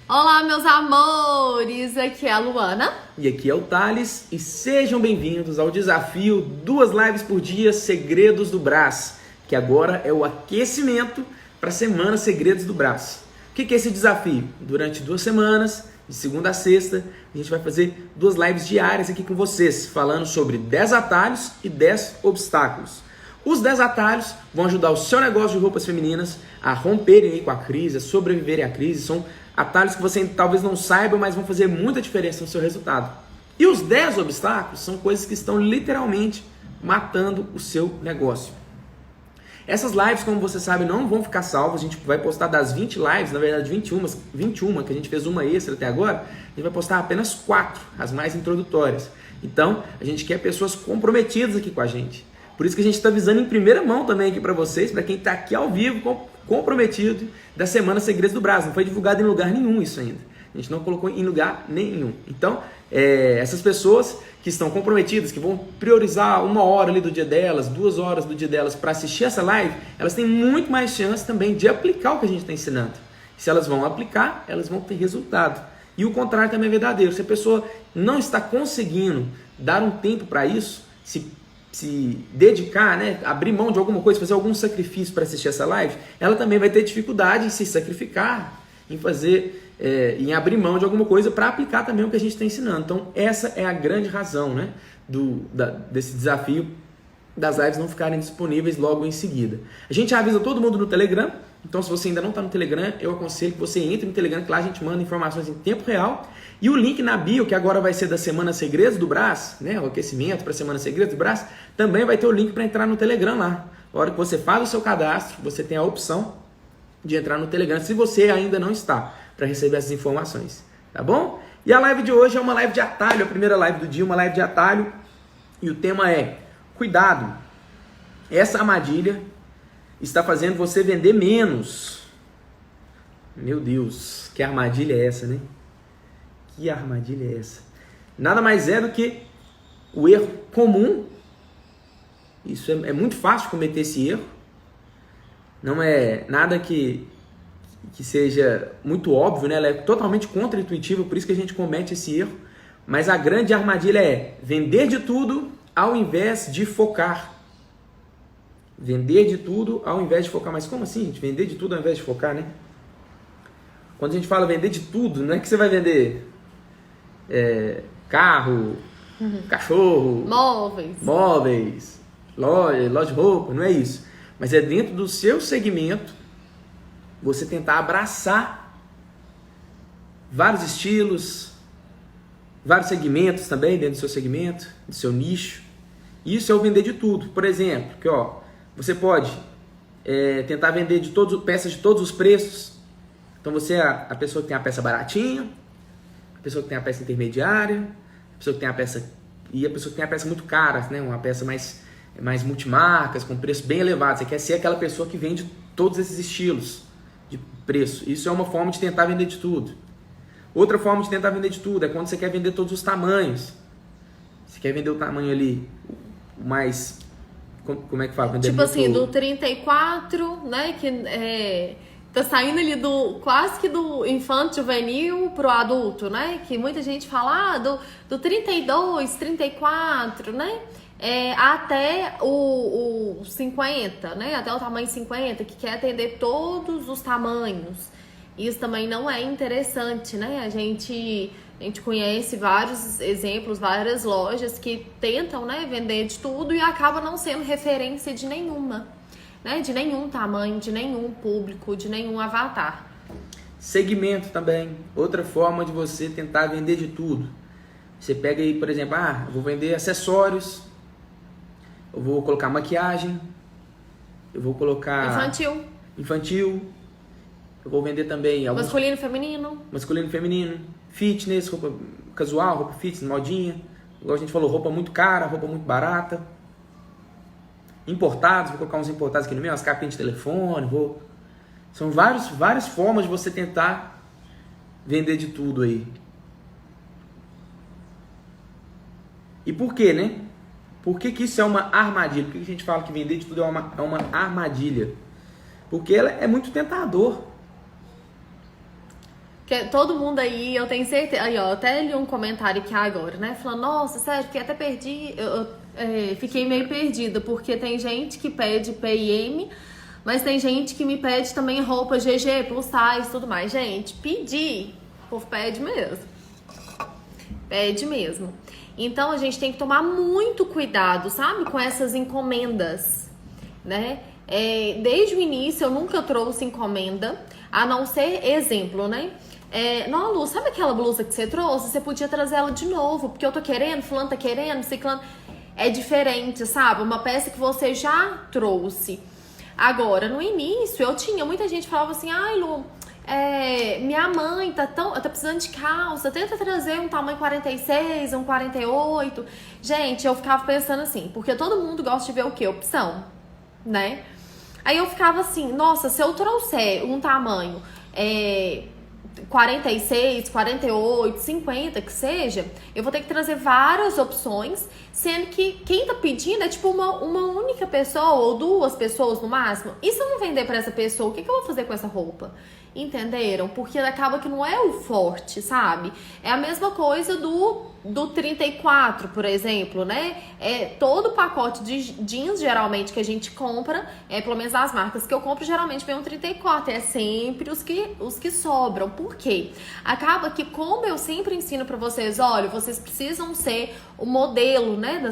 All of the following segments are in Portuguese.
Olá, meus amores! Aqui é a Luana. E aqui é o Thales e sejam bem-vindos ao desafio 2 lives por dia Segredos do Brás, que agora é o aquecimento para a Semana Segredos do Brás. O que é esse desafio? Durante 2 semanas, de segunda a sexta, a gente vai fazer 2 lives diárias aqui com vocês, falando sobre 10 atalhos e 10 obstáculos. Os 10 atalhos vão ajudar o seu negócio de roupas femininas a romperem aí com a crise, a sobreviverem à crise. São atalhos que você talvez não saiba, mas vão fazer muita diferença no seu resultado. E os 10 obstáculos são coisas que estão literalmente matando o seu negócio. Essas lives, como você sabe, não vão ficar salvas. A gente vai postar das 20 lives, na verdade 21, que a gente fez uma extra até agora, a gente vai postar apenas 4, as mais introdutórias. Então, a gente quer pessoas comprometidas aqui com a gente. Por isso que a gente está avisando em primeira mão também aqui para vocês, para quem está aqui ao vivo, comprometido, da Semana Segredos do Brás. Não foi divulgado em lugar nenhum isso ainda. A gente não colocou em lugar nenhum. Então, essas pessoas que estão comprometidas, que vão priorizar 1 hora ali do dia delas, 2 horas do dia delas para assistir essa live, elas têm muito mais chance também de aplicar o que a gente está ensinando. Se elas vão aplicar, elas vão ter resultado. E o contrário também é verdadeiro. Se a pessoa não está conseguindo dar um tempo para isso, se dedicar, né, abrir mão de alguma coisa, fazer algum sacrifício para assistir essa live, ela também vai ter dificuldade em se sacrificar, em fazer, em abrir mão de alguma coisa para aplicar também o que a gente está ensinando. Então, essa é a grande razão, né, desse desafio das lives não ficarem disponíveis logo em seguida. A gente avisa todo mundo no Telegram, então se você ainda não está no Telegram, eu aconselho que você entre no Telegram, que lá a gente manda informações em tempo real. E o link na bio, que agora vai ser da Semana Segredos do Brás, né, o aquecimento para a Semana Segredos do Brás, também vai ter o link para entrar no Telegram lá. Na hora que você faz o seu cadastro, você tem a opção de entrar no Telegram, se você ainda não está, para receber essas informações, tá bom? E a live de hoje é uma live de atalho, a primeira live do dia, uma live de atalho, e o tema é: cuidado, essa armadilha está fazendo você vender menos. Meu Deus, que armadilha é essa, né? Que armadilha é essa? Nada mais é do que o erro comum. Isso é muito fácil cometer esse erro. Não é nada que seja muito óbvio, né? Ela é totalmente contra-intuitiva, por isso que a gente comete esse erro. Mas a grande armadilha é vender de tudo ao invés de focar. Vender de tudo ao invés de focar. Mas como assim, gente? Vender de tudo ao invés de focar, né? Quando a gente fala vender de tudo, não é que você vai vender carro, cachorro, móveis, loja de roupa, não é isso. Mas é dentro do seu segmento você tentar abraçar vários estilos, vários segmentos também dentro do seu segmento, do seu nicho. Isso é o vender de tudo. Por exemplo, que, você pode tentar vender peças de todos os preços. Então você é a pessoa que tem a peça baratinha, a pessoa que tem a peça intermediária, a pessoa que tem a peça e a pessoa que tem a peça muito cara, né? Uma peça mais multimarcas, com preço bem elevado. Você quer ser aquela pessoa que vende todos esses estilos de preço. Isso é uma forma de tentar vender de tudo. Outra forma de tentar vender de tudo é quando você quer vender todos os tamanhos. Você quer vender o tamanho ali mais... Como é que fala? Tipo assim, do 34, né? Que tá saindo ali quase que do infanto juvenil pro adulto, né? Que muita gente fala do 32, 34, né? Até o 50, né? Até o tamanho 50, que quer atender todos os tamanhos. Isso também não é interessante, né? A gente conhece vários exemplos, várias lojas que tentam, né, vender de tudo e acaba não sendo referência de nenhuma, né? De nenhum tamanho, de nenhum público, de nenhum avatar. Segmento também, outra forma de você tentar vender de tudo. Você pega aí, por exemplo, eu vou vender acessórios, eu vou colocar maquiagem, eu vou colocar... Infantil. Eu vou vender também... Masculino e feminino. Fitness, roupa casual, roupa fitness, modinha. Igual a gente falou, roupa muito cara, roupa muito barata. Importados, vou colocar uns importados aqui no meio, umas capinhas de telefone, São várias formas de você tentar vender de tudo aí. E por quê, né? Por que isso é uma armadilha? Por que a gente fala que vender de tudo é uma armadilha? Porque ela é muito tentador. Que todo mundo aí, eu tenho certeza. Aí, ó, até li um comentário aqui agora, né? Falando, nossa, sério, fiquei até perdi. Fiquei meio perdida, porque tem gente que pede P&M, mas tem gente que me pede também roupa GG, plus size e tudo mais. Gente, pedir, o povo pede mesmo. Pede mesmo. Então a gente tem que tomar muito cuidado, sabe? Com essas encomendas, né? Desde o início eu nunca trouxe encomenda, a não ser exemplo, né? Não, Lu, sabe aquela blusa que você trouxe? Você podia trazer ela de novo, porque eu tô querendo, fulano tá querendo, ciclano. É diferente, sabe? Uma peça que você já trouxe. Agora, no início, eu tinha muita gente que falava assim, ai, Lu, minha mãe tá precisando de calça, tenta trazer um tamanho 46, um 48. Gente, eu ficava pensando assim, porque todo mundo gosta de ver o quê? Opção, né? Aí eu ficava assim, nossa, se eu trouxer um tamanho 46, 48, 50, que seja, eu vou ter que trazer várias opções, sendo que quem tá pedindo é tipo uma única pessoa ou duas pessoas no máximo. E se eu não vender pra essa pessoa, o que eu vou fazer com essa roupa? Entenderam? Porque acaba que não é o forte, sabe? É a mesma coisa do 34, por exemplo, né? Todo pacote de jeans, geralmente, que a gente compra, pelo menos as marcas que eu compro, geralmente vem um 34. É sempre os que sobram. Por quê? Acaba que, como eu sempre ensino pra vocês, olha, vocês precisam ser o modelo, né,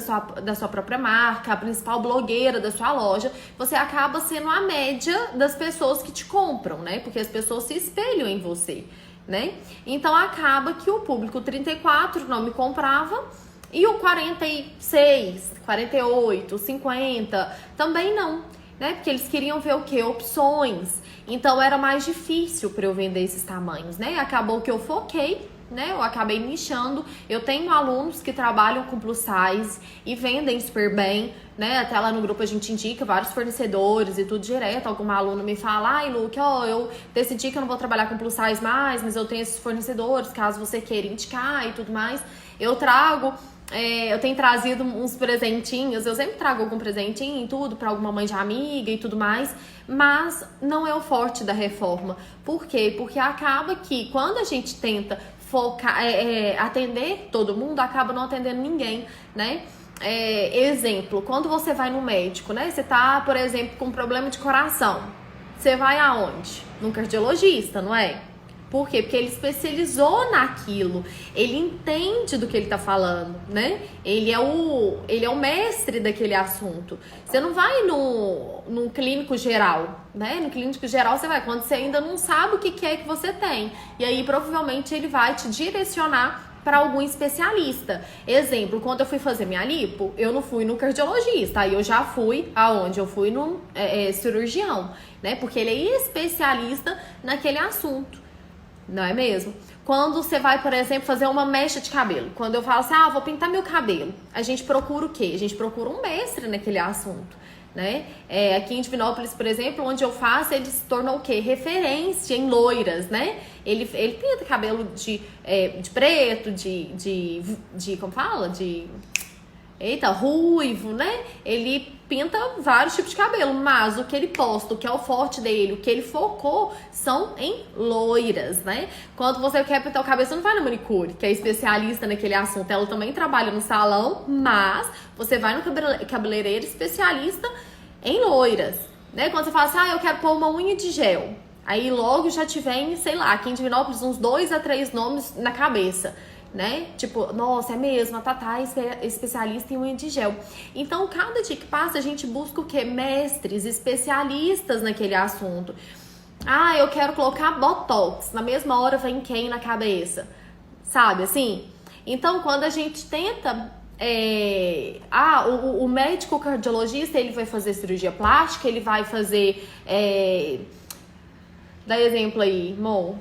da sua própria marca, a principal blogueira da sua loja, você acaba sendo a média das pessoas que te compram, né? Porque as pessoas se espelham em você, né? Então acaba que o público 34 não me comprava e o 46, 48, 50 também não, né? Porque eles queriam ver o quê? Opções. Então era mais difícil para eu vender esses tamanhos, né? Acabou que eu foquei, né? Eu acabei nichando. Eu tenho alunos que trabalham com plus size e vendem super bem, né? Até lá no grupo a gente indica vários fornecedores e tudo direto. Algum aluno me fala, ai, Luke, eu decidi que eu não vou trabalhar com plus size mais, mas eu tenho esses fornecedores, caso você queira indicar e tudo mais. Eu trago, eu tenho trazido uns presentinhos, eu sempre trago algum presentinho e tudo pra alguma mãe de amiga e tudo mais, mas não é o forte da reforma. Por quê? Porque acaba que quando a gente tenta focar, atender todo mundo, acaba não atendendo ninguém, né? Exemplo, quando você vai no médico, né? Você tá, por exemplo, com problema de coração. Você vai aonde? Num cardiologista, não é? Por quê? Porque ele especializou naquilo. Ele entende do que ele tá falando, né? Ele é o mestre daquele assunto. Você não vai num clínico geral, né? No clínico geral você vai quando você ainda não sabe o que é que você tem. E aí provavelmente ele vai te direcionar para algum especialista. Exemplo, quando eu fui fazer minha lipo, eu não fui no cardiologista, aí eu já fui aonde? Eu fui no cirurgião, né? Porque ele é especialista naquele assunto. Não é mesmo? Quando você vai, por exemplo, fazer uma mecha de cabelo, quando eu falo assim, vou pintar meu cabelo, a gente procura o quê? A gente procura um mestre naquele assunto, né? Aqui em Divinópolis, por exemplo, onde eu faço, ele se tornou o quê? Referência em loiras, né? Ele pinta cabelo de preto, como fala? Ruivo, né? Ele pinta vários tipos de cabelo, mas o que ele posta, o que é o forte dele, o que ele focou são em loiras, né? Quando você quer pintar o cabelo, você não vai na manicure, que é especialista naquele assunto. Ela também trabalha no salão, mas você vai no cabeleireiro especialista em loiras, né? Quando você fala assim, eu quero pôr uma unha de gel, aí logo já te vem, sei lá, aqui em Divinópolis uns 2 a 3 nomes na cabeça, né? Tipo, nossa, é mesmo, a Tatá é especialista em unha de gel. Então, cada dia que passa, a gente busca o quê? Mestres, especialistas naquele assunto. Eu quero colocar botox. Na mesma hora vem quem na cabeça? Sabe, assim? Então, quando a gente tenta... o médico cardiologista, ele vai fazer cirurgia plástica, ele vai fazer... Dá exemplo aí, Mo.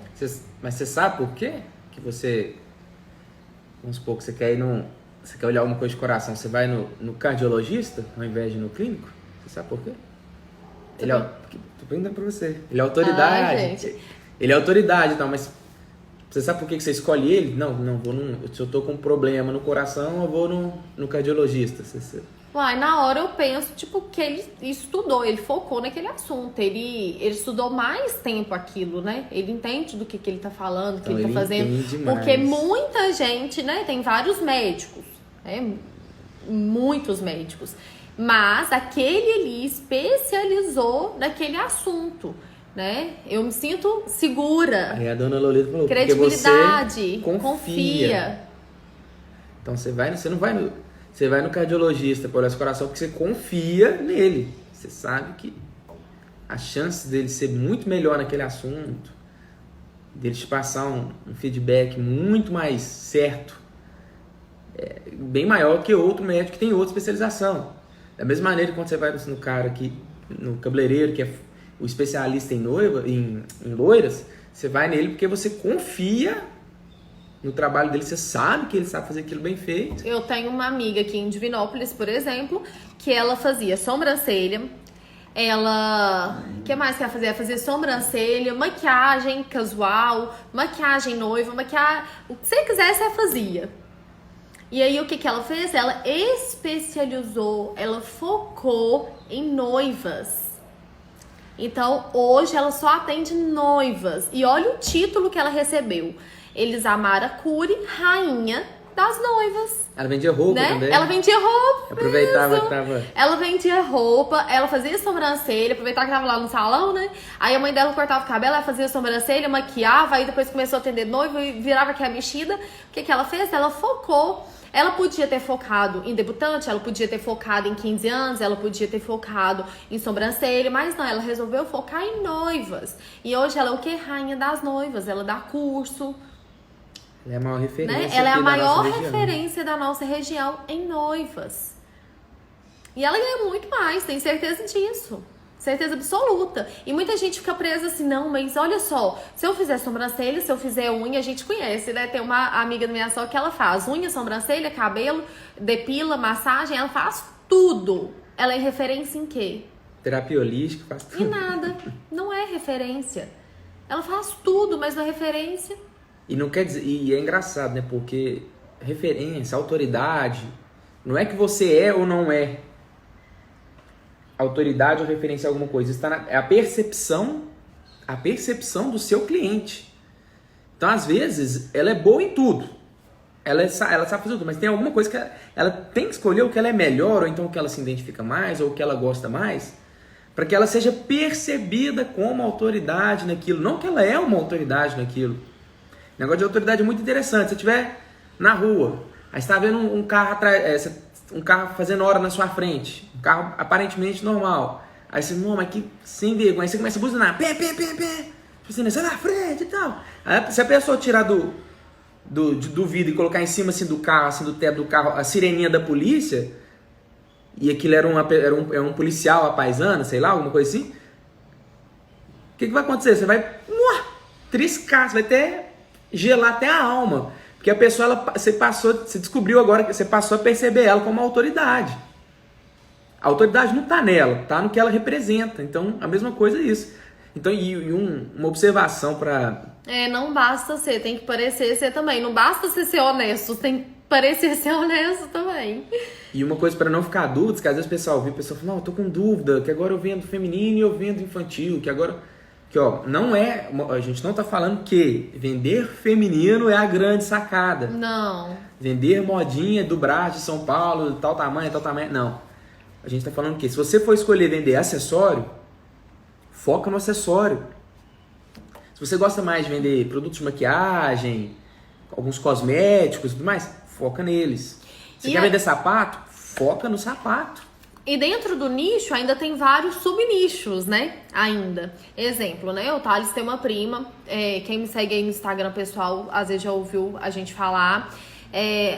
Mas você sabe por quê? Que você... Vamos supor que você quer olhar alguma coisa de coração, você vai no cardiologista ao invés de no clínico? Você sabe por quê? Tô perguntando pra você. Ele é autoridade. Gente. Ele é autoridade e tal, mas você sabe por que você escolhe ele? Não, se eu tô com um problema no coração, eu vou no cardiologista. Uai, na hora eu penso, tipo, que ele estudou, ele focou naquele assunto, ele estudou mais tempo aquilo, né? Ele entende do que ele tá falando, o que Então, ele tá fazendo. entende mais. Porque muita gente, né, tem vários médicos, né? Muitos médicos. Mas aquele ali especializou naquele assunto, né? Eu me sinto segura. Aí a dona Lolita falou, Credibilidade, porque você confia. Então você vai no cardiologista para olhar seu coração porque você confia nele. Você sabe que a chance dele ser muito melhor naquele assunto, dele te passar um feedback muito mais certo, é bem maior que outro médico que tem outra especialização. Da mesma maneira que quando você vai no cara aqui, no cabeleireiro, que é o especialista em loiras, você vai nele porque você confia no trabalho dele, você sabe que ele sabe fazer aquilo bem feito. Eu tenho uma amiga aqui em Divinópolis, por exemplo, que ela fazia sobrancelha, o que mais que ela fazia? Ela fazia sobrancelha, maquiagem casual, maquiagem noiva, maquiagem, o que você quisesse ela fazia. E aí o que ela fez? Ela especializou, ela focou em noivas. Então hoje ela só atende noivas. E olha o título que ela recebeu: Elisamara Cury, rainha das noivas. Ela vendia roupa, né? também? Ela vendia roupa. Aproveitava isso. que tava... Ela vendia roupa, ela fazia sobrancelha, aproveitava que tava lá no salão, né? Aí a mãe dela cortava o cabelo, ela fazia sobrancelha, maquiava, aí depois começou a atender noivo e virava que a mexida. O que ela fez? Ela focou. Ela podia ter focado em debutante, ela podia ter focado em 15 anos, ela podia ter focado em sobrancelha, mas não, ela resolveu focar em noivas. E hoje ela é o quê? Rainha das noivas, ela dá curso. Ela é a maior referência. Né? Ela é a maior referência referência da nossa região em noivas. E ela ganha muito mais, tenho certeza disso. Certeza absoluta. E muita gente fica presa assim, não, mas olha só, se eu fizer sobrancelha, se eu fizer unha, a gente conhece, né? Tem uma amiga da minha sogra que ela faz unha, sobrancelha, cabelo, depila, massagem, ela faz tudo. Ela é referência em quê? Terapia holística, faz tudo. Em nada. Não é referência. Ela faz tudo, mas não é referência. E não quer dizer, e é engraçado, né? Porque referência, autoridade, não é que você é ou não é autoridade ou referência a alguma coisa. Isso é a percepção do seu cliente. Então, às vezes, ela é boa em tudo. Ela sabe fazer tudo, mas tem alguma coisa que ela tem que escolher o que ela é melhor, ou então o que ela se identifica mais, ou o que ela gosta mais, para que ela seja percebida como autoridade naquilo. Não que ela é uma autoridade naquilo. O negócio de autoridade é muito interessante. Se você estiver na rua, aí você está vendo um carro atrás, um carro fazendo hora na sua frente, um carro aparentemente normal. Aí você, não, mas que sem vergonha. Aí você começa a buzinar, pé. Tipo assim, sai na frente e tal. Aí se a pessoa tirar do vidro e colocar em cima assim, do carro, assim, do teto do carro, a sireninha da polícia, e aquilo era um policial, a paisana, sei lá, alguma coisa assim, o que vai acontecer? Você vai triscar, você vai até gelar até a alma. Porque a pessoa, você descobriu agora que você passou a perceber ela como autoridade. A autoridade não está nela, está no que ela representa. Então, a mesma coisa é isso. Então, uma observação para... não basta ser, tem que parecer ser também. Não basta ser honesto, tem que parecer ser honesto também. E uma coisa para não ficar dúvida, que às vezes o pessoal fala, não, eu tô com dúvida, que agora eu vendo feminino e eu vendo infantil, que agora... Que, ó, a gente não tá falando que vender feminino é a grande sacada. Não. Vender modinha do Brás de São Paulo, tal tamanho, não. A gente tá falando que se você for escolher vender acessório, foca no acessório. Se você gosta mais de vender produtos de maquiagem, alguns cosméticos e tudo mais, foca neles. Se quer vender sapato, foca no sapato. E dentro do nicho ainda tem vários subnichos, né? Ainda. Exemplo, né? O Thales tem uma prima, quem me segue aí no Instagram pessoal, às vezes já ouviu a gente falar,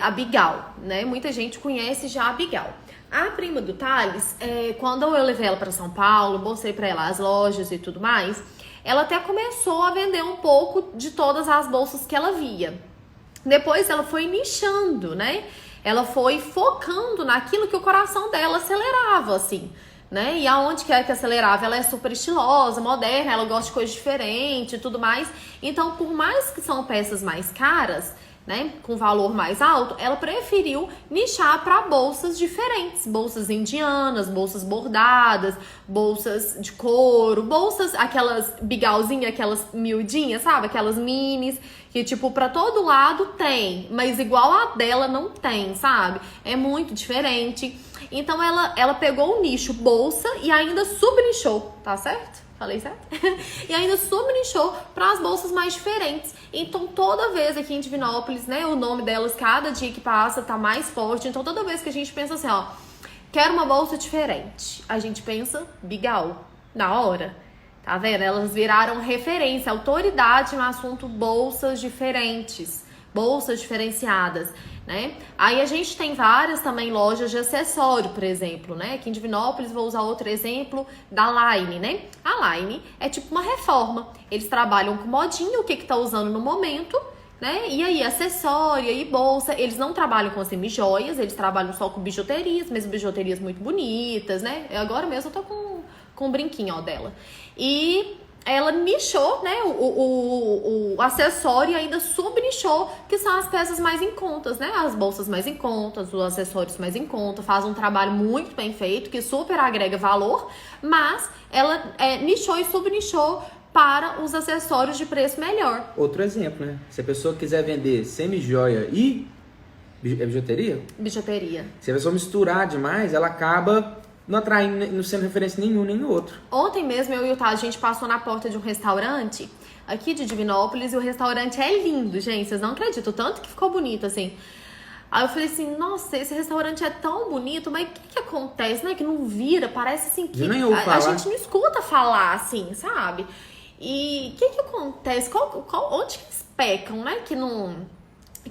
a Abigail, né? Muita gente conhece já a Abigail. A prima do Thales, quando eu levei ela para São Paulo, mostrei para ela as lojas e tudo mais, ela até começou a vender um pouco de todas as bolsas que ela via. Depois ela foi nichando, né? Ela foi focando naquilo que o coração dela acelerava, assim, né? E aonde que acelerava? Ela é super estilosa, moderna, ela gosta de coisas diferentes e tudo mais. Então, por mais que são peças mais caras, né, com valor mais alto, ela preferiu nichar para bolsas diferentes, bolsas indianas, bolsas bordadas, bolsas de couro, bolsas aquelas bigalzinhas, aquelas miudinhas, sabe, aquelas minis, que tipo para todo lado tem, mas igual a dela não tem, sabe, é muito diferente. Então ela pegou o nicho bolsa e ainda subnichou, tá certo? Falei certo? E ainda subnichou para as bolsas mais diferentes. Então, toda vez aqui em Divinópolis, né, o nome delas, cada dia que passa, tá mais forte. Então, toda vez que a gente pensa assim, ó, quero uma bolsa diferente, a gente pensa Bigal, na hora. Tá vendo? Elas viraram referência, autoridade no assunto bolsas diferentes, bolsas diferenciadas, né? Aí a gente tem várias também lojas de acessório, por exemplo, né? Aqui em Divinópolis, vou usar outro exemplo da Line, né? A Line é tipo uma reforma. Eles trabalham com modinha, o que tá usando no momento, né? E aí, acessório e bolsa. Eles não trabalham com semi-joias, eles trabalham só com bijuterias, mesmo bijuterias muito bonitas, né? Agora mesmo eu tô com um brinquinho, ó, dela. E ela nichou, né, o acessório e ainda subnichou, que são as peças mais em contas, né, as bolsas mais em contas, os acessórios mais em conta, faz um trabalho muito bem feito, que super agrega valor, mas ela nichou e subnichou para os acessórios de preço melhor. Outro exemplo, né, se a pessoa quiser vender semi-joia e bijuteria? Bijuteria. Se a pessoa misturar demais, ela acaba não atraindo, não sendo referência nenhum nem no outro. Ontem mesmo eu e o Tá, a gente passou na porta de um restaurante aqui de Divinópolis e o restaurante é lindo, gente, vocês não acreditam, tanto que ficou bonito, assim. Aí eu falei assim, nossa, esse restaurante é tão bonito, mas o que acontece, né, que não vira, parece assim que a gente não escuta falar, assim, sabe? E o que acontece, onde que eles pecam, né, que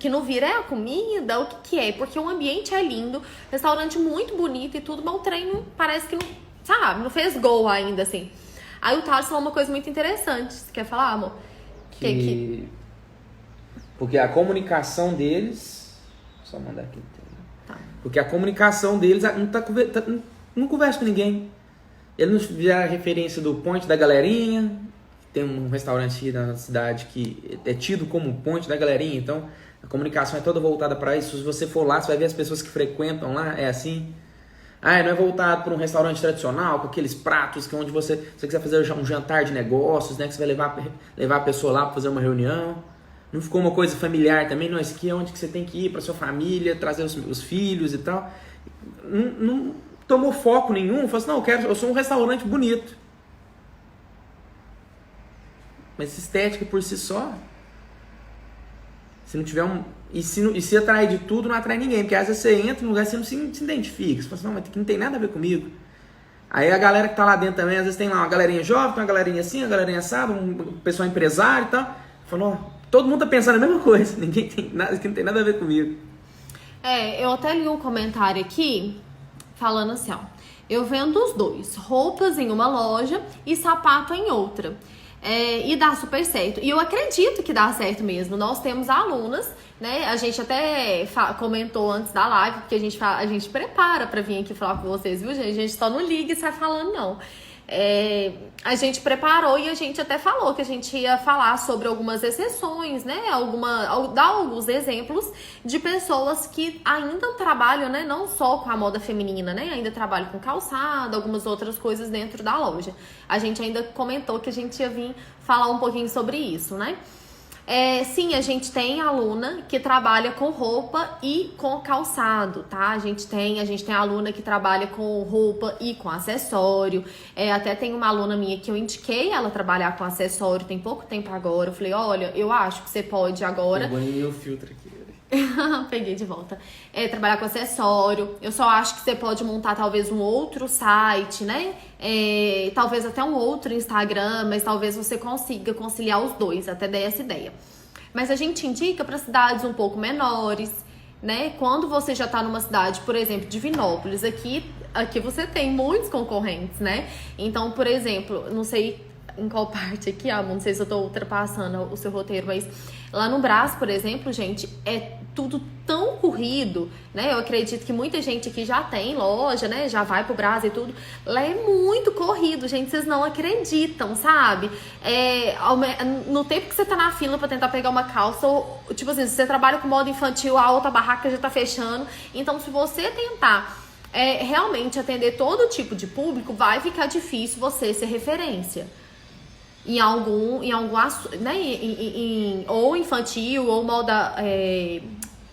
não vira, é a comida, o que é? Porque o ambiente é lindo, restaurante muito bonito e tudo, mas o trem parece que não, sabe, não fez gol ainda, assim. Aí o Thales falou uma coisa muito interessante. Você quer falar, amor? Porque a comunicação deles... Só mandar aqui. Tá. Porque a comunicação deles não conversa com ninguém. Ele não vira referência do Ponte da Galerinha. Tem um restaurante aqui na cidade que é tido como Ponte da Galerinha, então... A comunicação é toda voltada para isso. Se você for lá, você vai ver as pessoas que frequentam lá, é assim. Não é voltado para um restaurante tradicional, com aqueles pratos que onde se você quiser fazer um jantar de negócios, né, que você vai levar a pessoa lá para fazer uma reunião. Não ficou uma coisa familiar também, não, isso aqui é onde que você tem que ir para sua família, trazer os filhos e tal. Não tomou foco nenhum, falou assim, não, eu sou um restaurante bonito. Mas estética por si só... Se não tiver E se atrair de tudo, não atrai ninguém. Porque às vezes você entra num lugar e você não se identifica. Você fala assim, não, mas não tem nada a ver comigo. Aí a galera que tá lá dentro também, às vezes tem lá uma galerinha jovem, tem uma galerinha assim, uma galerinha assada, um pessoal empresário e tal. Falou, todo mundo tá pensando a mesma coisa. Ninguém tem nada, que não tem nada a ver comigo. Eu até li um comentário aqui, falando assim, ó. Eu vendo os dois, roupas em uma loja e sapato em outra. E dá super certo. E eu acredito que dá certo mesmo. Nós temos alunas, né? A gente até comentou antes da live, porque a gente prepara pra vir aqui falar com vocês, viu, gente? A gente só não liga e sai falando, não. A gente preparou e a gente até falou que a gente ia falar sobre algumas exceções, né? Dar alguns exemplos de pessoas que ainda trabalham, né? Não só com a moda feminina, né? Ainda trabalham com calçado, algumas outras coisas dentro da loja. A gente ainda comentou que a gente ia vir falar um pouquinho sobre isso, né? Sim, a gente tem aluna que trabalha com roupa e com calçado, tá? A gente tem aluna que trabalha com roupa e com acessório. Até tem uma aluna minha que eu indiquei ela trabalhar com acessório tem pouco tempo agora. Eu falei, olha, eu acho que você pode agora... Eu vou meu filtro aqui. Peguei de volta. Trabalhar com acessório. Eu só acho que você pode montar talvez um outro site, né? Talvez até um outro Instagram, mas talvez você consiga conciliar os dois, até dei essa ideia. Mas a gente indica para cidades um pouco menores, né? Quando você já tá numa cidade, por exemplo, Divinópolis, aqui você tem muitos concorrentes, né? Então, por exemplo, não sei em qual parte aqui, não sei se eu tô ultrapassando o seu roteiro, mas lá no Brás, por exemplo, gente, é tudo tão corrido, né? Eu acredito que muita gente aqui já tem loja, né? Já vai pro Brás e tudo. Lá é muito corrido, gente. Vocês não acreditam, sabe? No tempo que você tá na fila pra tentar pegar uma calça, ou, tipo assim, se você trabalha com moda infantil, a outra barraca já tá fechando. Então, se você tentar realmente atender todo tipo de público, vai ficar difícil você ser referência em algum né, ou infantil, ou moda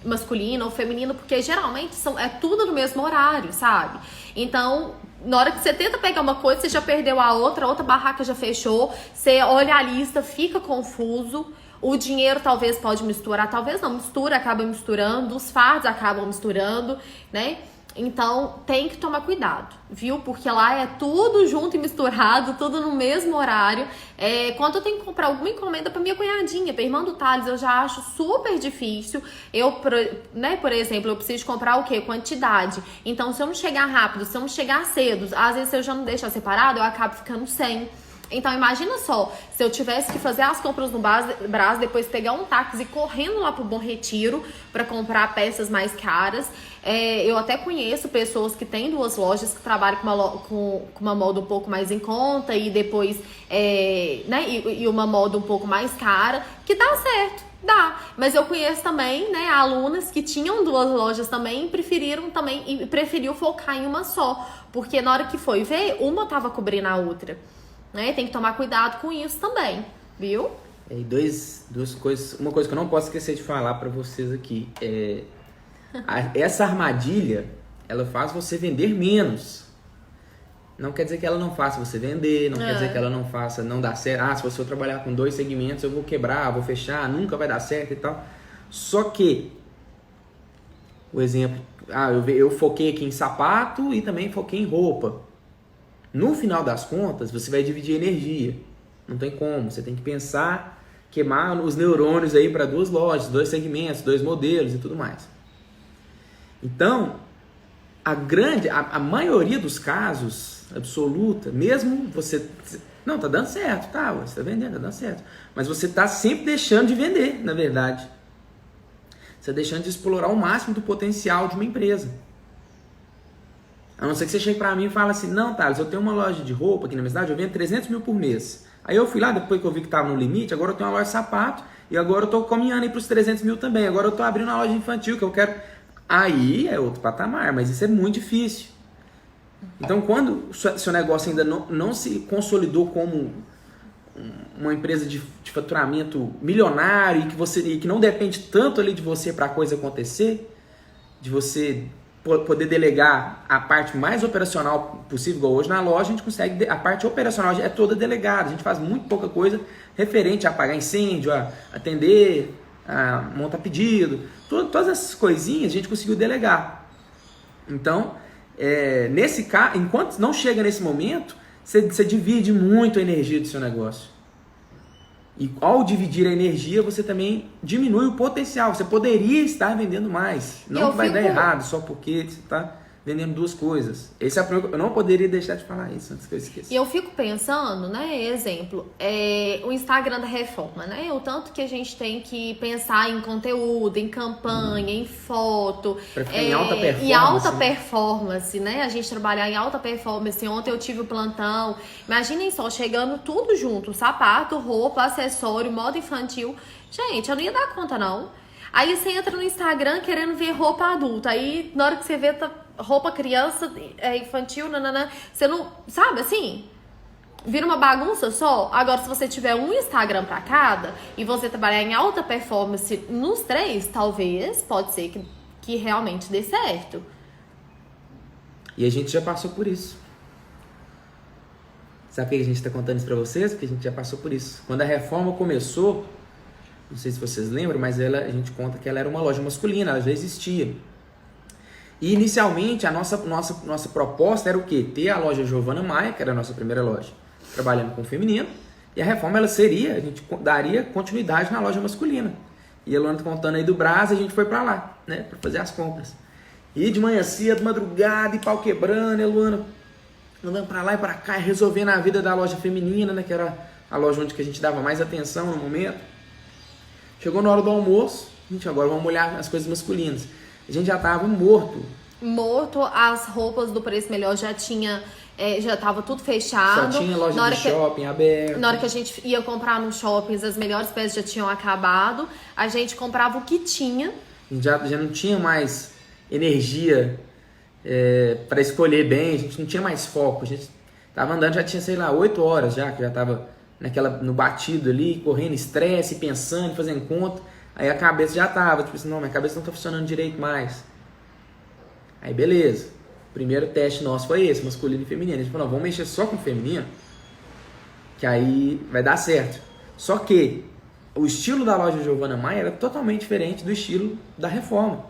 masculina ou feminino, porque geralmente é tudo no mesmo horário, sabe? Então, na hora que você tenta pegar uma coisa, você já perdeu a outra barraca já fechou, você olha a lista, fica confuso. O dinheiro talvez pode misturar, talvez não, acaba misturando, os fardos acabam misturando, né? Então, tem que tomar cuidado, viu? Porque lá é tudo junto e misturado, tudo no mesmo horário. Quando eu tenho que comprar alguma encomenda pra minha cunhadinha, pra irmã do Thales, eu já acho super difícil. Por exemplo, eu preciso comprar o quê? Quantidade. Então, se eu não chegar rápido, se eu não chegar cedo, às vezes se eu já não deixar separado, eu acabo ficando sem. Então, imagina só, se eu tivesse que fazer as compras no Brás, depois pegar um táxi correndo lá pro Bom Retiro para comprar peças mais caras. Eu até conheço pessoas que têm 2 lojas que trabalham com uma moda um pouco mais em conta e depois, né, e uma moda um pouco mais cara, que dá certo. Dá, mas eu conheço também, né, alunas que tinham 2 lojas também e preferiu focar em uma só, porque na hora que foi ver, uma tava cobrindo a outra. Né? Tem que tomar cuidado com isso também, viu? E duas coisas. Uma coisa que eu não posso esquecer de falar pra vocês aqui essa armadilha, ela faz você vender menos. Não quer dizer que ela não faça você vender, não quer dizer que ela não faça não dar certo. Se você trabalhar com 2 segmentos, eu vou quebrar, vou fechar, nunca vai dar certo e tal. Só que o exemplo, eu foquei aqui em sapato e também foquei em roupa. No final das contas, você vai dividir energia. Não tem como. Você tem que pensar, queimar os neurônios aí para 2 lojas, 2 segmentos, 2 modelos e tudo mais. Então, a maioria dos casos, absoluta, mesmo você... Não, tá dando certo, tá? Você tá vendendo, tá dando certo. Mas você tá sempre deixando de vender, na verdade. Você tá deixando de explorar o máximo do potencial de uma empresa. A não ser que você chegue pra mim e fale assim, não, Thales, eu tenho uma loja de roupa aqui na minha cidade, eu vendo 300 mil por mês. Aí eu fui lá, depois que eu vi que tava no limite, agora eu tenho uma loja de sapato, e agora eu tô caminhando aí pros 300 mil também. Agora eu tô abrindo uma loja infantil, que eu quero... Aí é outro patamar, mas isso é muito difícil. Então, quando o seu negócio ainda não se consolidou como uma empresa de faturamento milionário, e que não depende tanto ali de você para a coisa acontecer, de você poder delegar a parte mais operacional possível, igual hoje na loja, a gente consegue, a parte operacional é toda delegada, a gente faz muito pouca coisa referente a apagar incêndio, a atender, a montar pedido, todas essas coisinhas a gente conseguiu delegar. Então, nesse caso, enquanto não chega nesse momento, você divide muito a energia do seu negócio. E ao dividir a energia, você também diminui o potencial. Você poderia estar vendendo mais. Não vai dar errado só porque você está vendendo 2 coisas. Eu não poderia deixar de falar isso antes que eu esqueça. E eu fico pensando, né, exemplo, o Instagram da Reforma, né? O tanto que a gente tem que pensar em conteúdo, em campanha, em foto. Pra ficar em alta performance. Em alta performance, né? A gente trabalhar em alta performance. Ontem eu tive o plantão. Imaginem só, chegando tudo junto. Sapato, roupa, acessório, moda infantil. Gente, eu não ia dar conta, não. Aí você entra no Instagram querendo ver roupa adulta. Aí, na hora que você vê roupa criança, infantil, nananã, você não... Sabe, assim? Vira uma bagunça só. Agora, se você tiver um Instagram pra cada e você trabalhar em alta performance nos 3, talvez, pode ser que realmente dê certo. E a gente já passou por isso. Sabe por que a gente tá contando isso pra vocês? Porque a gente já passou por isso. Quando a reforma começou... Não sei se vocês lembram, mas a gente conta que ela era uma loja masculina, ela já existia. E inicialmente a nossa proposta era o quê? Ter a loja Giovana Maia, que era a nossa primeira loja, trabalhando com o feminino, e a reforma a gente daria continuidade na loja masculina. E a Luana contando aí do Brás, a gente foi pra lá, né, pra fazer as compras. E de manhã cedo, madrugada, e pau quebrando, e a Luana andando pra lá e pra cá, resolvendo a vida da loja feminina, né, que era a loja onde que a gente dava mais atenção no momento. Chegou na hora do almoço, gente, agora vamos olhar as coisas masculinas. a gente já tava morto. Morto, as roupas do Preço Melhor já tinha, já tava tudo fechado. Só tinha loja de shopping aberta. Na hora que a gente ia comprar nos shoppings, as melhores peças já tinham acabado. A gente comprava o que tinha. Já não tinha mais energia para escolher bem, a gente não tinha mais foco. A gente tava andando, já tinha, sei lá, 8 horas já, que já tava no batido ali, correndo estresse, pensando, fazendo conta. Aí a cabeça já tava, tipo assim, não, minha cabeça não tá funcionando direito mais. Aí beleza, o primeiro teste nosso foi esse, masculino e feminino. A gente falou, vamos mexer só com o feminino, que aí vai dar certo. Só que o estilo da loja Giovanna Maia era totalmente diferente do estilo da Reforma.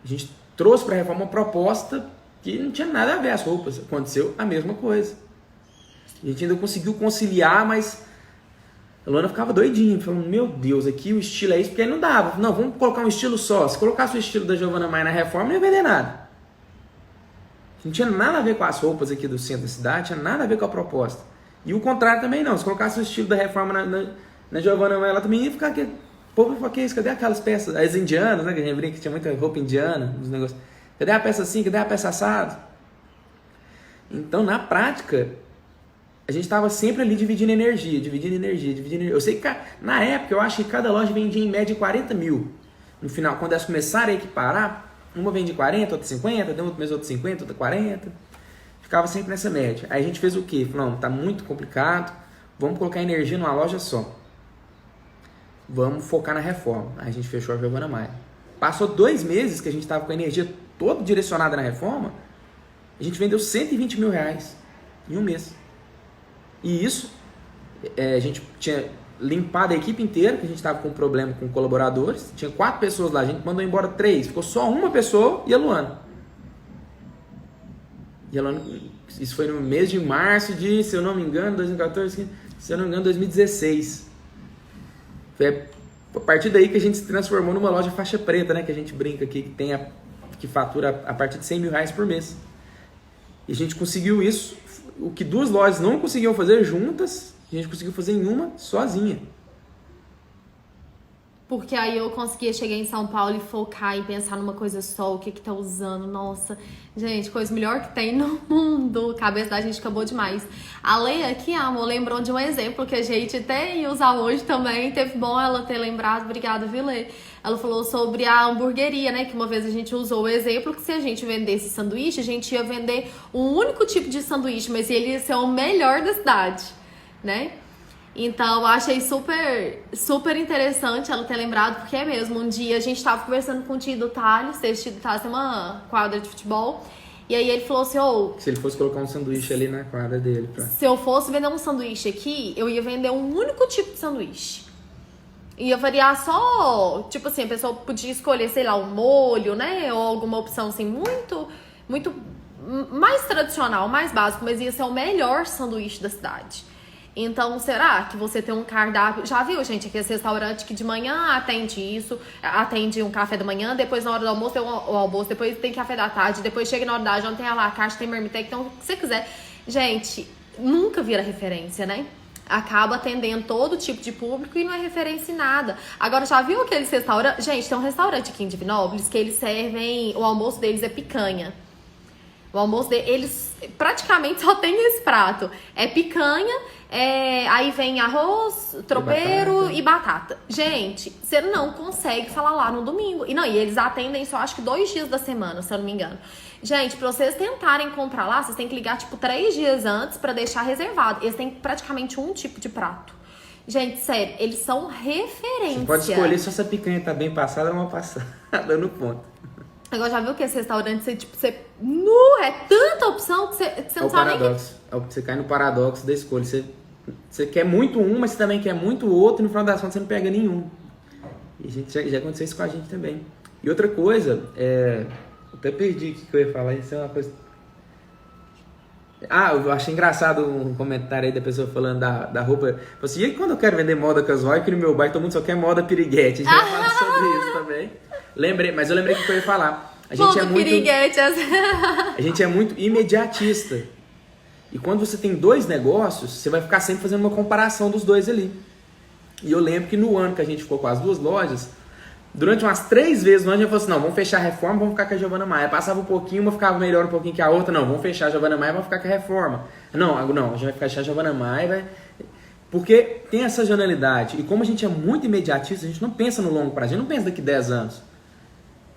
A gente trouxe para a Reforma uma proposta que não tinha nada a ver as roupas. Aconteceu a mesma coisa. A gente ainda conseguiu conciliar, mas a Luana ficava doidinha, falando, meu Deus, aqui o estilo é isso, porque aí não dava. Não, vamos colocar um estilo só. Se colocasse o estilo da Giovanna Maia na Reforma, não ia vender nada. Não tinha nada a ver com as roupas aqui do centro da cidade, tinha nada a ver com a proposta. E o contrário também não. Se colocasse o estilo da Reforma na Giovanna Maia, ela também ia ficar aqui. O povo falou, que isso? Cadê aquelas peças? As indianas, né? Que a gente brinca que tinha muita roupa indiana, os negócios. Cadê a peça assim? Cadê a peça assado? Então, na prática, a gente estava sempre ali dividindo energia. Eu sei que na época eu acho que cada loja vendia em média 40 mil. No final, quando elas começaram a equiparar, uma vende 40, outra 50, deu outro mês outro 50, outra 40. Ficava sempre nessa média. Aí a gente fez o quê? Falou, não, tá muito complicado, vamos colocar energia numa loja só. Vamos focar na Reforma. Aí a gente fechou a Giovanna Maia. Passou 2 meses que a gente estava com a energia toda direcionada na Reforma, a gente vendeu 120 mil reais em um mês. E isso, a gente tinha limpado a equipe inteira, que a gente estava com um problema com colaboradores. Tinha 4 pessoas lá, a gente mandou embora 3. Ficou só uma pessoa e a Luana. E a Luana, isso foi no mês de março de, se eu não me engano, 2014, se eu não me engano, 2016. Foi a partir daí que a gente se transformou numa loja faixa preta, né? Que a gente brinca aqui, que fatura a partir de 100 mil reais por mês. E a gente conseguiu isso, o que 2 lojas não conseguiam fazer juntas, a gente conseguiu fazer em uma sozinha. Porque aí eu conseguia chegar em São Paulo e focar e pensar numa coisa só, o que tá usando. Nossa, gente, coisa melhor que tem no mundo. A cabeça da gente acabou demais. A Leia aqui, amor, lembrou de um exemplo que a gente até ia usar hoje também. Teve bom ela ter lembrado. Obrigada, Vilê. Ela falou sobre a hamburgueria, né? Que uma vez a gente usou o exemplo que se a gente vendesse sanduíche, a gente ia vender um único tipo de sanduíche, mas ele ia ser o melhor da cidade, né? Então, eu achei super interessante ela ter lembrado, porque é mesmo, um dia a gente tava conversando com o tio do Thales, esse tio do Thales tem uma quadra de futebol, e aí ele falou assim, se ele fosse colocar um sanduíche ali na quadra dele. Se eu fosse vender um sanduíche aqui, eu ia vender um único tipo de sanduíche. Ia variar só, tipo assim, a pessoa podia escolher, sei lá, um molho, né, ou alguma opção assim, muito mais tradicional, mais básico, mas ia ser o melhor sanduíche da cidade. Então, será que você tem um cardápio... Já viu, gente, aquele restaurante que de manhã atende isso, atende um café da manhã, depois na hora do almoço tem o almoço, depois tem café da tarde, depois chega na hora da janta, tem a la carte, tem marmitex, então o que você quiser. Gente, nunca vira referência, né? Acaba atendendo todo tipo de público e não é referência em nada. Agora, já viu aqueles restaurantes... Gente, tem um restaurante aqui em Divinópolis que eles servem... O almoço deles é picanha. O almoço deles... Eles praticamente só tem esse prato. É picanha... aí vem arroz, tropeiro e batata. Gente, você não consegue falar lá no domingo. E eles atendem só acho que 2 dias da semana, se eu não me engano. Gente, pra vocês tentarem comprar lá, vocês têm que ligar tipo 3 dias antes pra deixar reservado. Eles têm praticamente um tipo de prato. Gente, sério, eles são referência. Você pode escolher se essa picanha tá bem passada ou mal passada no ponto. Agora, já viu que esse restaurante, é tanta opção que você não sabe nem... Você cai no paradoxo da escolha. Você quer muito um, mas você também quer muito o outro, e no final das contas você não pega nenhum. E já aconteceu isso com a gente também. E outra coisa, eu até perdi o que eu ia falar, isso é uma coisa... eu achei engraçado um comentário aí da pessoa falando da roupa. Falei assim, e quando eu quero vender moda casual, que no meu bairro todo mundo só quer moda piriguete. A gente vai falar sobre isso também. Mas eu lembrei o que eu ia falar. A gente é muito imediatista. E quando você tem 2 negócios, você vai ficar sempre fazendo uma comparação dos 2 ali. E eu lembro que no ano que a gente ficou com as 2 lojas, Durante umas 3 vezes no ano, a gente falou assim, não, vamos fechar a reforma, vamos ficar com a Giovana Maia. Passava um pouquinho, uma ficava melhor um pouquinho que a outra. Não, vamos fechar a Giovana Maia, vamos ficar com a reforma. Não, a gente vai fechar a Giovana Maia, vai... Porque tem essa janelidade. E como a gente é muito imediatista, a gente não pensa no longo prazo, a gente não pensa daqui 10 anos.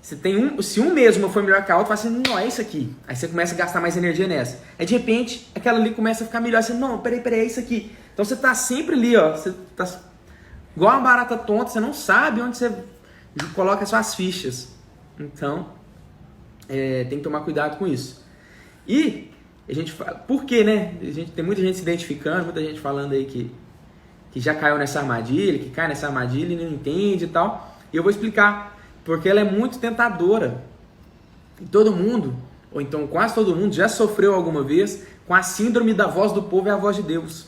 Se um mês uma foi melhor que a outra, fala assim, não, é isso aqui. Aí você começa a gastar mais energia nessa. Aí de repente, aquela ali começa a ficar melhor. Você, não, peraí, é isso aqui. Então você tá sempre ali, ó. Você tá igual uma barata tonta, você não sabe onde você coloca as suas fichas. Então, tem que tomar cuidado com isso. E a gente fala, por quê, né? Tem muita gente se identificando, muita gente falando aí que já caiu nessa armadilha, que cai nessa armadilha e não entende e tal. E eu vou explicar, porque ela é muito tentadora. E todo mundo, ou então quase todo mundo, já sofreu alguma vez com a síndrome da voz do povo e a voz de Deus.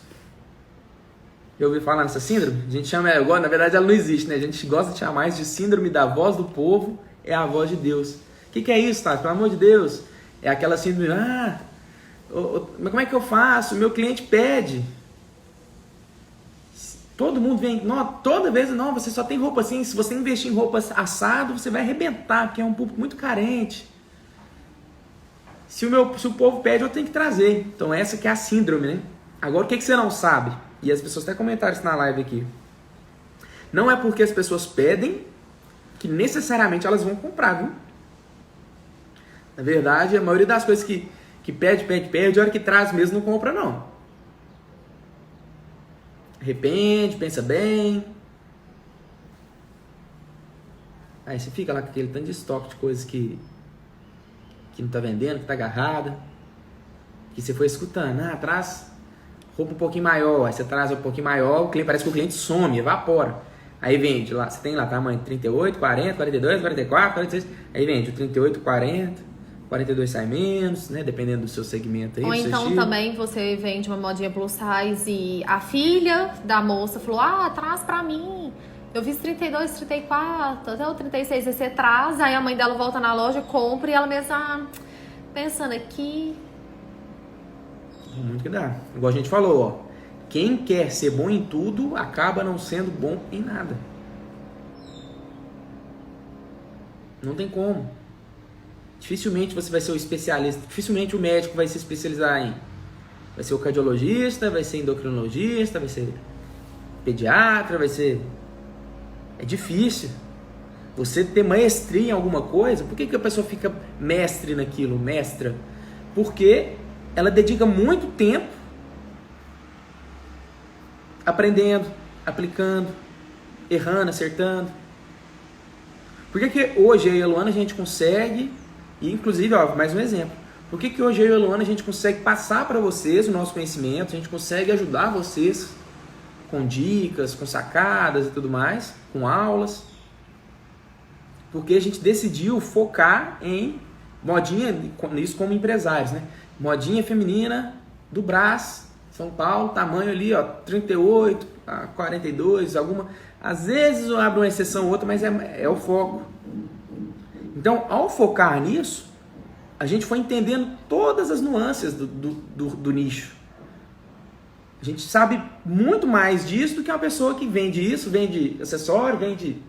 Já ouviu falar nessa síndrome? A gente chama, agora, na verdade ela não existe, né? A gente gosta de chamar mais de síndrome da voz do povo é a voz de Deus. O que é isso, tá? Pelo amor de Deus. É aquela síndrome, mas como é que eu faço? Meu cliente pede. Todo mundo vem, toda vez, você só tem roupa assim, se você investir em roupa assado, você vai arrebentar, porque é um público muito carente. Se o povo pede, eu tenho que trazer. Então essa que é a síndrome, né? Agora o que você não sabe? E as pessoas até comentaram isso na live aqui. Não é porque as pessoas pedem que necessariamente elas vão comprar, viu? Na verdade, a maioria das coisas que pede, a hora que traz mesmo não compra, não. Arrepende, pensa bem. Aí você fica lá com aquele tanto de estoque de coisas que não tá vendendo, que tá agarrada. Que você foi escutando. Traz roupa um pouquinho maior. Aí você traz um pouquinho maior, parece que o cliente some, evapora. Aí vende lá, você tem lá tamanho 38, 40, 42, 44, 46. Aí vende o 38, 40. 42 sai menos, né? Dependendo do seu segmento aí. Ou então também você vende uma modinha plus size e a filha da moça falou, traz pra mim. Eu fiz 32, 34, até o 36, aí você traz, aí a mãe dela volta na loja, compra e ela mesma pensando aqui. Muito que dá. Igual a gente falou, ó. Quem quer ser bom em tudo, acaba não sendo bom em nada. Não tem como. Dificilmente você vai ser o especialista, dificilmente o médico vai se especializar em... Vai ser o cardiologista, vai ser endocrinologista, vai ser pediatra, vai ser... É difícil. Você ter maestria em alguma coisa, por que a pessoa fica mestre naquilo, mestra? Porque ela dedica muito tempo aprendendo, aplicando, errando, acertando. Por que hoje eu e a Luana a gente consegue... E inclusive, mais um exemplo. Por que hoje eu e a Luana a gente consegue passar para vocês o nosso conhecimento, a gente consegue ajudar vocês com dicas, com sacadas e tudo mais, com aulas? Porque a gente decidiu focar em modinha, isso como empresários, né? Modinha feminina do Brás, São Paulo, tamanho ali, 38, 42, alguma... Às vezes eu abro uma exceção ou outra, mas é o foco. Então, ao focar nisso, a gente foi entendendo todas as nuances do nicho. A gente sabe muito mais disso do que uma pessoa que vende isso, vende acessório, vende...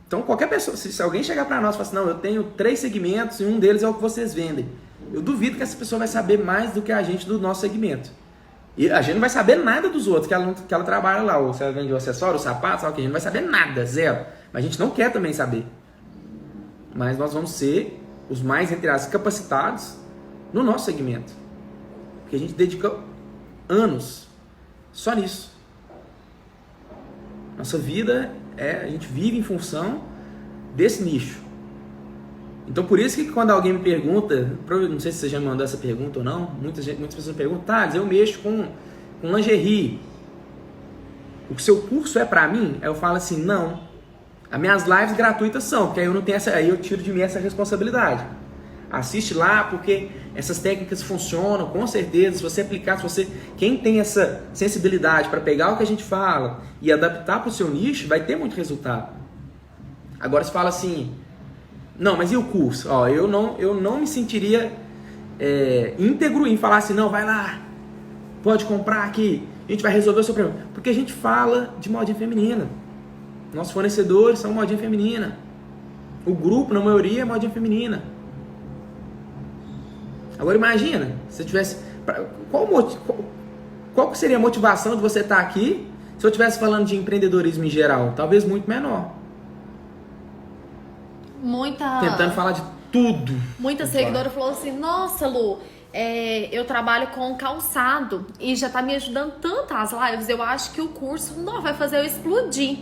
Então, qualquer pessoa, se alguém chegar para nós e falar assim, não, eu tenho 3 segmentos e um deles é o que vocês vendem. Eu duvido que essa pessoa vai saber mais do que a gente do nosso segmento. E a gente não vai saber nada dos outros que ela trabalha lá. Ou se ela vende o acessório, o sapato, sabe o que? A gente não vai saber nada, zero. Mas a gente não quer também saber. Mas nós vamos ser os mais, entre aspas, capacitados no nosso segmento. Porque a gente dedica anos só nisso. Nossa vida, a gente vive em função desse nicho. Então por isso que quando alguém me pergunta, não sei se você já me mandou essa pergunta ou não, muitas pessoas me perguntam, Thales, eu mexo com lingerie. O seu curso é pra mim? Aí eu falo assim, não. As minhas lives gratuitas são, porque aí eu não tenho aí eu tiro de mim essa responsabilidade. Assiste lá, porque essas técnicas funcionam, com certeza. Se você aplicar, quem tem essa sensibilidade para pegar o que a gente fala e adaptar para o seu nicho, vai ter muito resultado. Agora você fala assim, não, mas e o curso? Eu não me sentiria íntegro em falar assim, não, vai lá, pode comprar aqui, a gente vai resolver o seu problema. Porque a gente fala de modinha feminina. Nossos fornecedores são modinha feminina. O grupo, na maioria, é modinha feminina. Agora imagina, se eu tivesse... Qual que seria a motivação de você estar aqui se eu estivesse falando de empreendedorismo em geral? Talvez muito menor. Tentando falar de tudo. Muita seguidora falou assim, nossa, Lu, eu trabalho com calçado e já tá me ajudando tanto as lives, eu acho que o curso não vai fazer eu explodir.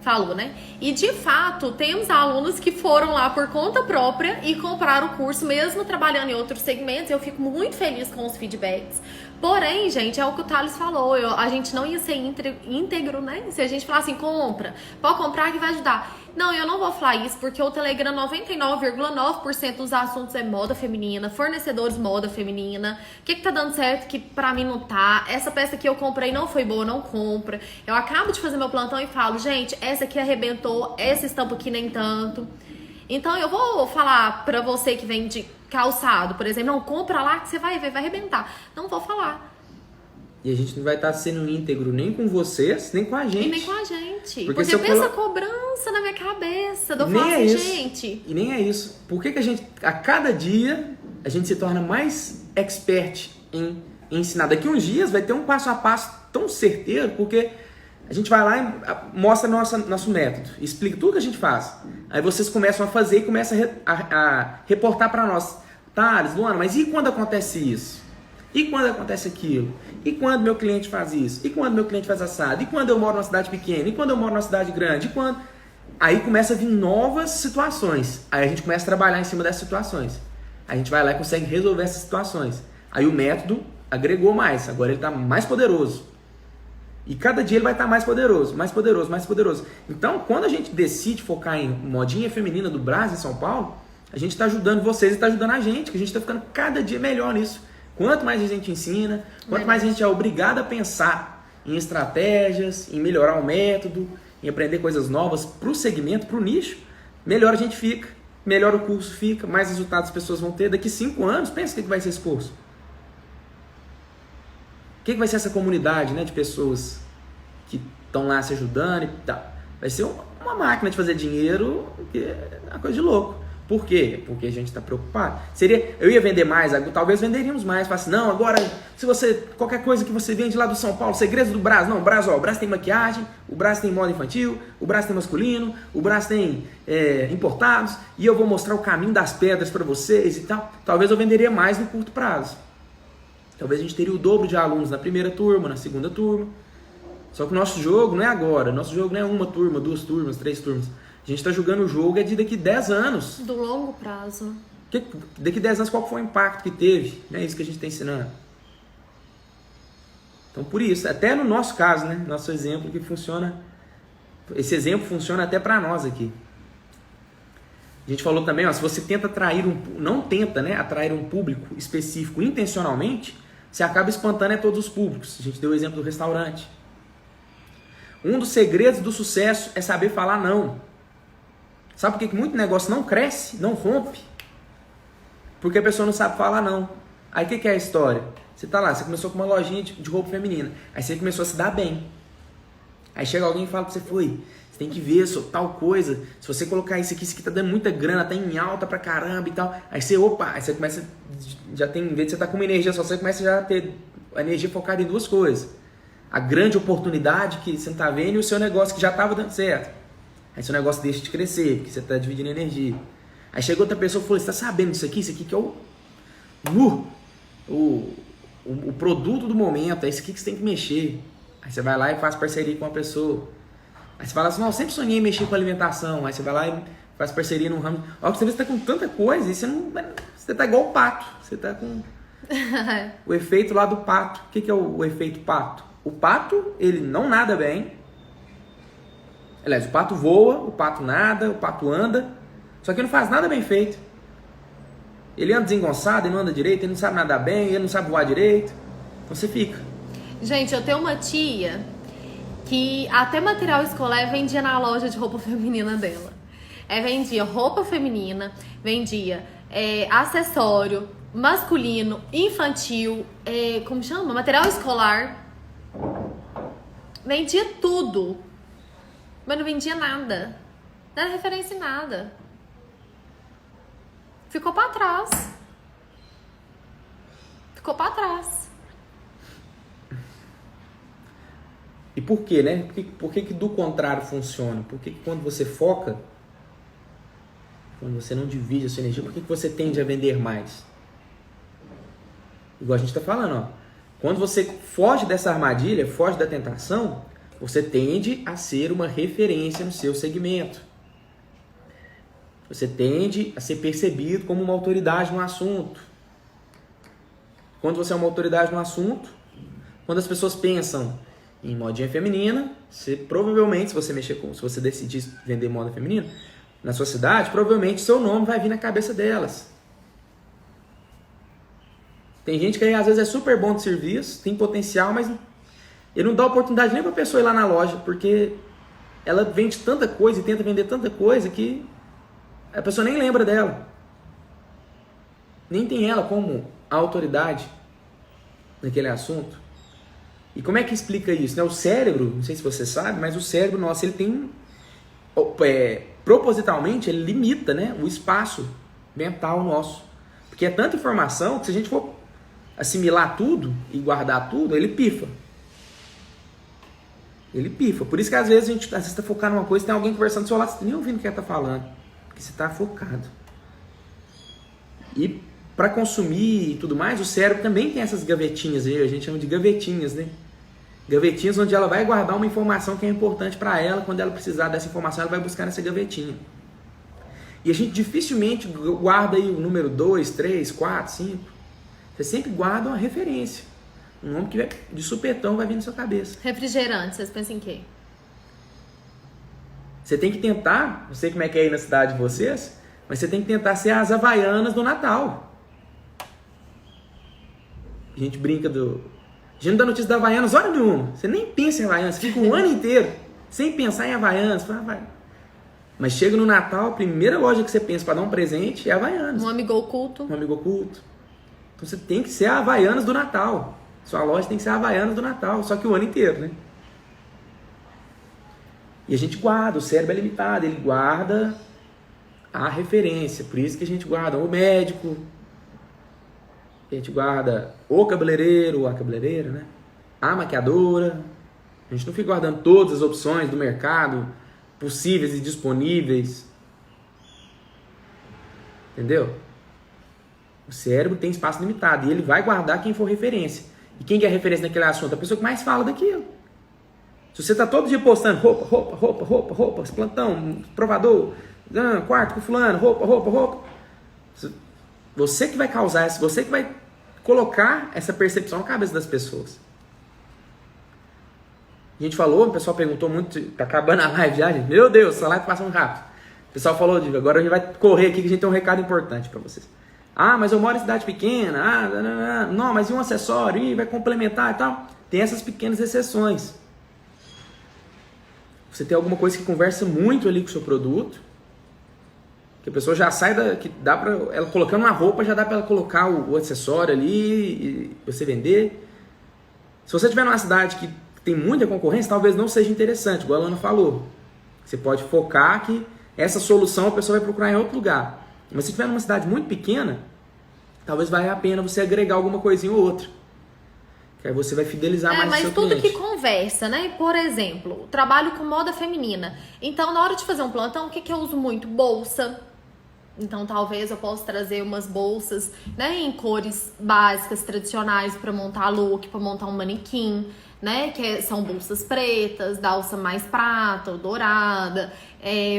Falou, né? E de fato, temos alunos que foram lá por conta própria e compraram o curso, mesmo trabalhando em outros segmentos. Eu fico muito feliz com os feedbacks. Porém, gente, é o que o Thales falou. A gente não ia ser íntegro, né? Se a gente falar assim, compra, pode comprar que vai ajudar. Não, eu não vou falar isso, porque o Telegram 99,9% dos assuntos é moda feminina, fornecedores moda feminina. O que tá dando certo que pra mim não tá? Essa peça que eu comprei não foi boa, não compra. Eu acabo de fazer meu plantão e falo, gente, essa aqui arrebentou, essa estampa aqui nem tanto. Então eu vou falar pra você que vende calçado, por exemplo, não, compra lá que você vai ver, vai arrebentar. Não vou falar. E a gente não vai estar sendo íntegro nem com vocês, nem com a gente. E nem com a gente. Porque pensa cobrança na minha cabeça. Eu falo assim, gente. E nem é isso. Por que a gente, a cada dia, a gente se torna mais expert em ensinar? Daqui uns dias vai ter um passo a passo tão certeiro, porque a gente vai lá e mostra nosso método, explica tudo que a gente faz. Aí vocês começam a fazer e começam a reportar para nós. Thales, Luana, mas e quando acontece isso? E quando acontece aquilo? E quando meu cliente faz isso? E quando meu cliente faz assado? E quando eu moro numa cidade pequena? E quando eu moro numa cidade grande? E quando... Aí começa a vir novas situações. Aí a gente começa a trabalhar em cima dessas situações. Aí a gente vai lá e consegue resolver essas situações. Aí o método agregou mais. Agora ele está mais poderoso. E cada dia ele vai estar mais poderoso, mais poderoso, mais poderoso. Então, quando a gente decide focar em modinha feminina do Brás, em São Paulo, a gente está ajudando vocês e está ajudando a gente, que a gente está ficando cada dia melhor nisso. Quanto mais a gente ensina, quanto mais a gente é obrigado a pensar em estratégias, em melhorar o método, em aprender coisas novas para o segmento, para o nicho, melhor a gente fica, melhor o curso fica, mais resultados as pessoas vão ter. Daqui 5 anos, pensa o que vai ser esse curso. O que vai ser essa comunidade, né, de pessoas que estão lá se ajudando e tal? Vai ser uma máquina de fazer dinheiro, que é uma coisa de louco. Por quê? Porque a gente está preocupado. Eu ia vender mais, talvez venderíamos mais. Fala assim, não, agora, se você, qualquer coisa que você vende lá do São Paulo, segredos do Brás, não, o Brás tem maquiagem, o Brás tem moda infantil, o Brás tem masculino, o Brás tem importados, e eu vou mostrar o caminho das pedras para vocês e tal. Talvez eu venderia mais no curto prazo. Talvez a gente teria o dobro de alunos na primeira turma, na segunda turma. Só que o nosso jogo não é agora, nosso jogo não é uma turma, 2 turmas, 3 turmas. A gente está jogando o jogo de daqui 10 anos. Do longo prazo. Daqui 10 anos, qual foi o impacto que teve? É isso que a gente está ensinando. Então, por isso, até no nosso caso, né? Nosso exemplo que funciona. Esse exemplo funciona até para nós aqui. A gente falou também, ó, se você tenta atrair atrair um público específico intencionalmente, você acaba espantando todos os públicos. A gente deu o exemplo do restaurante. Um dos segredos do sucesso é saber falar não. Sabe por que muito negócio não cresce, não rompe? Porque a pessoa não sabe falar não. Aí o que é a história? Você tá lá, você começou com uma lojinha de roupa feminina. Aí você começou a se dar bem. Aí chega alguém e fala pra você, você tem que ver tal coisa. Se você colocar isso aqui tá dando muita grana, tá em alta pra caramba e tal. Aí você começa, já tem, em vez de você estar com uma energia só, você começa já a ter a energia focada em 2 coisas. A grande oportunidade que você não tá vendo e o seu negócio que já tava dando certo. Aí seu negócio deixa de crescer, porque você está dividindo energia. Aí chegou outra pessoa e falou, você está sabendo disso aqui? Isso aqui que é o produto do momento, é isso aqui que você tem que mexer. Aí você vai lá e faz parceria com uma pessoa. Aí você fala assim, não, eu sempre sonhei em mexer com alimentação. Aí você vai lá e faz parceria num ramo. Ó, você vê que você está com tanta coisa e você está igual o pato. Você está com o efeito lá do pato. O que é o efeito pato? O pato, ele não nada bem. Aliás, o pato voa, o pato nada, o pato anda, só que ele não faz nada bem feito. Ele anda desengonçado, ele não anda direito, ele não sabe nadar bem, ele não sabe voar direito. Então você fica. Gente, eu tenho uma tia que até material escolar vendia na loja de roupa feminina dela. Vendia roupa feminina, vendia acessório masculino, infantil, como chama? Material escolar. Vendia tudo. mas não vendia nada. Não era referência em nada. Ficou pra trás. Ficou pra trás. E por quê, né? Por que do contrário funciona? Por que quando você foca, quando você não divide a sua energia, por que você tende a vender mais? Igual a gente está falando, ó. Quando você foge dessa armadilha, foge da tentação, você tende a ser uma referência no seu segmento. Você tende a ser percebido como uma autoridade no assunto. Quando você é uma autoridade no assunto, quando as pessoas pensam em modinha feminina, você provavelmente, se você decidir vender moda feminina na sua cidade, provavelmente seu nome vai vir na cabeça delas. Tem gente que às vezes é super bom de serviço, tem potencial, mas ele não dá oportunidade nem para a pessoa ir lá na loja, porque ela vende tanta coisa e tenta vender tanta coisa que a pessoa nem lembra dela. Nem tem ela como autoridade naquele assunto. E como é que explica isso? Né? O cérebro, não sei se você sabe, mas o cérebro nosso, ele tem propositalmente, ele limita, né, o espaço mental nosso. Porque é tanta informação que se a gente for assimilar tudo e guardar tudo, ele pifa. Ele pifa. Por isso que às vezes a gente está focado numa coisa, tem alguém conversando do seu lado, você está nem ouvindo o que ela está falando. Porque você está focado. E para consumir e tudo mais, o cérebro também tem essas gavetinhas aí, a gente chama de gavetinhas, né? Gavetinhas onde ela vai guardar uma informação que é importante para ela, quando ela precisar dessa informação, ela vai buscar nessa gavetinha. E a gente dificilmente guarda aí o número 2, 3, 4, 5. Você sempre guarda uma referência. Um nome que de supetão vai vir na sua cabeça. Refrigerante, vocês pensam em quê? Você tem que tentar, não sei como é que é aí na cidade de vocês, mas você tem que tentar ser as Havaianas do Natal. A gente brinca do... A gente não dá notícia da Havaianas hora nenhuma. Você nem pensa em Havaianas, fica um ano inteiro sem pensar em Havaianas. Mas chega no Natal, a primeira loja que você pensa para dar um presente é Havaianas. Um amigo oculto. Um amigo oculto. Então você tem que ser a Havaianas do Natal. Sua loja tem que ser a Havaianas do Natal, só que o ano inteiro, né? E a gente guarda, o cérebro é limitado, ele guarda a referência. Por isso que a gente guarda o médico, a gente guarda o cabeleireiro, ou a cabeleireira, né? A maquiadora. A gente não fica guardando todas as opções do mercado possíveis e disponíveis. Entendeu? O cérebro tem espaço limitado e ele vai guardar quem for referência. E quem é referência naquele assunto? A pessoa que mais fala daquilo. Se você está todo dia postando roupa, plantão, provador, quarto com fulano, roupa. Você que vai causar isso, você que vai colocar essa percepção na cabeça das pessoas. A gente falou, o pessoal perguntou muito, tá acabando a live já, gente. Meu Deus, essa live tá passando rápido. O pessoal falou, agora a gente vai correr aqui que a gente tem um recado importante para vocês. Ah, mas eu moro em cidade pequena, não, mas e um acessório, vai complementar e tal. Tem essas pequenas exceções. Você tem alguma coisa que conversa muito ali com o seu produto, que a pessoa já sai que dá para ela colocando uma roupa, já dá para ela colocar o acessório ali e você vender. Se você estiver numa cidade que tem muita concorrência, talvez não seja interessante, igual a Ana falou. Você pode focar que essa solução a pessoa vai procurar em outro lugar. Mas se estiver numa cidade muito pequena, talvez valha a pena você agregar alguma coisinha ou outra. Que aí você vai fidelizar mais o seu cliente. Mas tudo que conversa, né? Por exemplo, trabalho com moda feminina. Então, na hora de fazer um plantão, o que eu uso muito? Bolsa. Então, talvez eu possa trazer umas bolsas, né, em cores básicas, tradicionais, para montar look, para montar um manequim, né? São bolsas pretas, da alça mais prata ou dourada,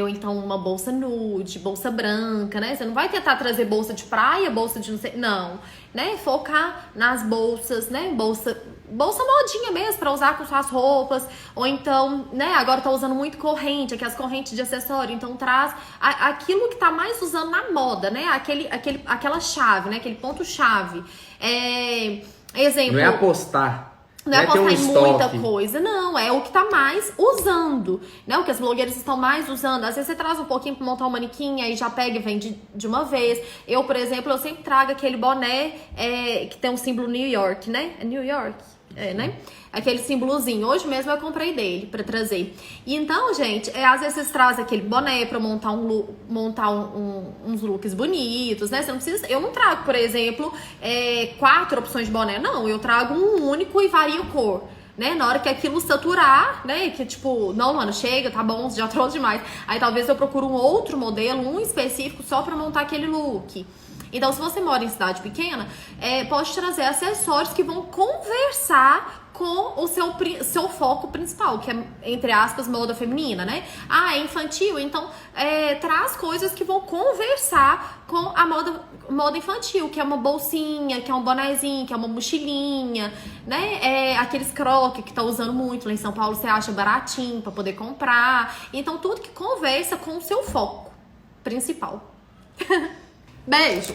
ou então uma bolsa nude, bolsa branca, né? Você não vai tentar trazer bolsa de praia, bolsa de não sei... Não, né? Focar nas bolsas, né? Bolsa modinha mesmo, pra usar com suas roupas. Ou então, né? Agora tá usando muito corrente, aqui as correntes de acessório. Então traz aquilo que tá mais usando na moda, né? Aquela chave, né? Aquele ponto-chave. Exemplo... Não é apostar. Não é apostar em muita coisa, não. É o que tá mais usando, né? O que as blogueiras estão mais usando. Às vezes você traz um pouquinho pra montar um manequim, aí já pega e vende de uma vez. Eu, por exemplo, eu sempre trago aquele boné que tem um símbolo New York, né? É New York? né? Aquele símbolozinho. Hoje mesmo eu comprei dele pra trazer. E então, gente, às vezes vocês trazem aquele boné pra montar uns looks bonitos, né? Você não precisa. Eu não trago, por exemplo, 4 opções de boné. Não, eu trago um único e vario cor. Né? Na hora que aquilo saturar, né? Que tipo, não, mano, chega, tá bom, já trouxe demais. Aí talvez eu procure um outro modelo, um específico, só pra montar aquele look. Então, se você mora em cidade pequena, pode trazer acessórios que vão conversar com o seu foco principal, que é, entre aspas, moda feminina, né? Ah, é infantil? Então, traz coisas que vão conversar com a moda infantil, que é uma bolsinha, que é um bonezinho, que é uma mochilinha, né? Aqueles croques que tá usando muito lá em São Paulo, você acha baratinho pra poder comprar. Então, tudo que conversa com o seu foco principal. Beijo!